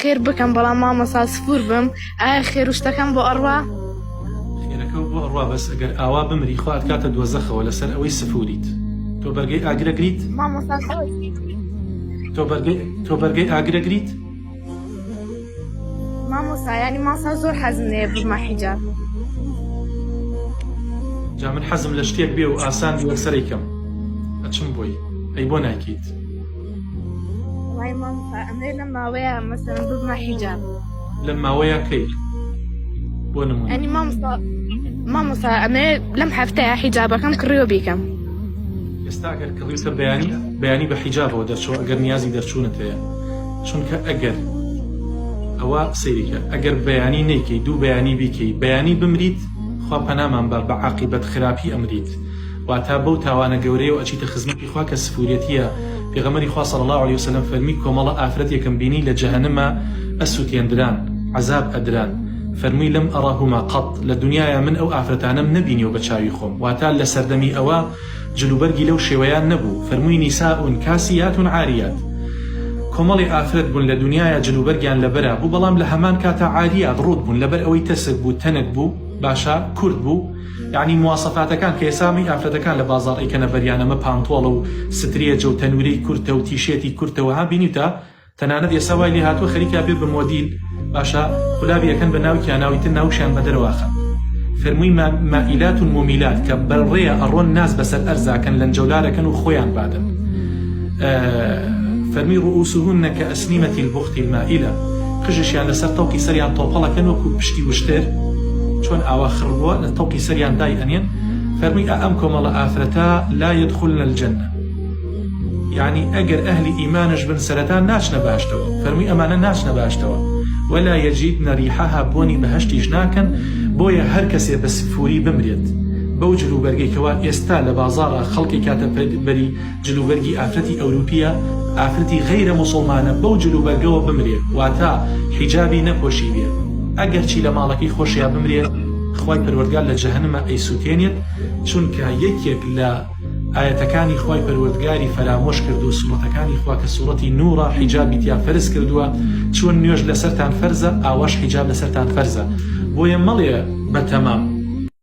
خێر بکەم بەڵام مامۆستا سفور بم ئایا خێر شتەکەم بۆ ئەڕوا خێرەکە بۆ ئەڕوا بەس ئەگەر ئاوا بمری خوات کاتە دۆزەخەوە لەسەر ئەوەی سفوریت تۆ بەرگەی ئاگرەگریت مامۆستا تۆ بەرگەی ئاگرەگریت مامۆستا یعنی مامۆستا زۆر حەزم لێیە ببمە حیجاب جا من حەزم لە شتێک بێ و ئاسان بێ وەکسەرێکم ئەچم بۆی ئەی بۆ ناکەیت وای مامۆستا ئەمێ لەم ماوەیە مەسەڵەن ببمە حیجاب لەم ماوەیە کەی بۆ نمونە ینی مامۆستا ئەمێ لەم هەفتەیە حیجابەکەم کڕیوە بیکەم ئێستا ئەگەر کڕیوتە بەیانی بە حیجابەوە دەرچەوە ئەگەر نیازی دەرچوونت هەیە چونکە ئەگەر ئەوە سەیریکە ئەگەر بەیانی نەیکەی دوو بەیانی بیکەی بەیانی بمریت خوا پەنامان بە عاقیبەت خراپی ئەمریت واتە بەو تاوانە گەورەیە و ئەچیتە خزمەتی خوا کە سفورەتیە پێغەمبەری خوا صلی الله علیه وسلم فەرمی کۆمەڵە ئافرەتێکم بینی لە جەهەنەمە ئەسووتێندران عەزاب ئەدران فەرمووی لەم ئەڕاهوما قەط لە دنیایە من ئەو ئافرەتانەم نەبینیەوە بە چاوی خۆم واتە لە سەردەمی ئەوە جلوبەرگی لەو شێوەیان نەبوو فەرمووی نیساء کاسیات عاریات کۆمەڵی ئافرەت بوون لە دنیایە جلوبەرگیان لەبەرە بوو بەڵام لە هەمان کاتە عاریات ڕوود بوون لەبەر ئەوەی تەسک بوو تەنک بوو باشە کورد بوو یعنی مواسەفاتەکان کە ئێسامی ئافرەتەکان لە بازاڕ ئەیکەنە بەریانەمە پانتۆڵە و سترێجە و تەنورەی کورتە و تیشێتی کورتەوە ها بینیتە تەنانەت ئێستا وای لێ هاتووە خەریکا بێ بە مۆدیل باشە خولابی یەکەن بە ناوکیان ناویتر ناوشیان بە دەرەواخە فەرمووی مائیلات و مومیلات کە بەڕێیە ئەڕۆن ناز بەسەر ئەرزاکەن لەنجەولارەکەن و خۆیان بادن فەرمی ڕؤوسهن كأسنمة البخت المائلة قژشیان لەسەر تەوقی سەریان تۆپەڵەکەن وەکو پشتی وشتر چۆن ئاوا خڕبووە لە تەوقی سەریان دای ئەنێن فەرمی ئەم کۆمەڵە ئافرەتە لا يدخلن الجنة يعني ئەگەر ئەهلی ئیمانش بن سەرەتا ناچنە باشتەوە فەرمی ئەمانە ناچنە باشتەوە ولا يجدن ريحها بۆنی بەهەشتیش ناکەن بۆیە هەر کەسێ بە سفوری بمرێت بەو جلوبەرگێکەوە ئێستا لە بازاڕە خەڵکی کاتە بەری جلوبەرگی ئافرەتی ئەوروپیە ئافرەتی غەیرە موسڵمانە بەو جلوبەرگەوە بمرێت واتە حیجابی نەپۆشی بێت ئەگەر چی لە ماڵەکەی خۆشیان بمرێت خوای پەروەردگار لە جەهەنەمە ئەیسووتێنێت چونکە یەکێک لە ئاەتەکانی خوای پەروەردگاری فەرامۆش کرد و سوورەتەکانی خوا کە سوورەتی نوورە حیجابی تیا فەرز کردووە چۆن نوێژ لەسەرتان فەرزە ئاواش حیجاب لەسەرتان فەرزە بۆیە مەڵێ بەتەمام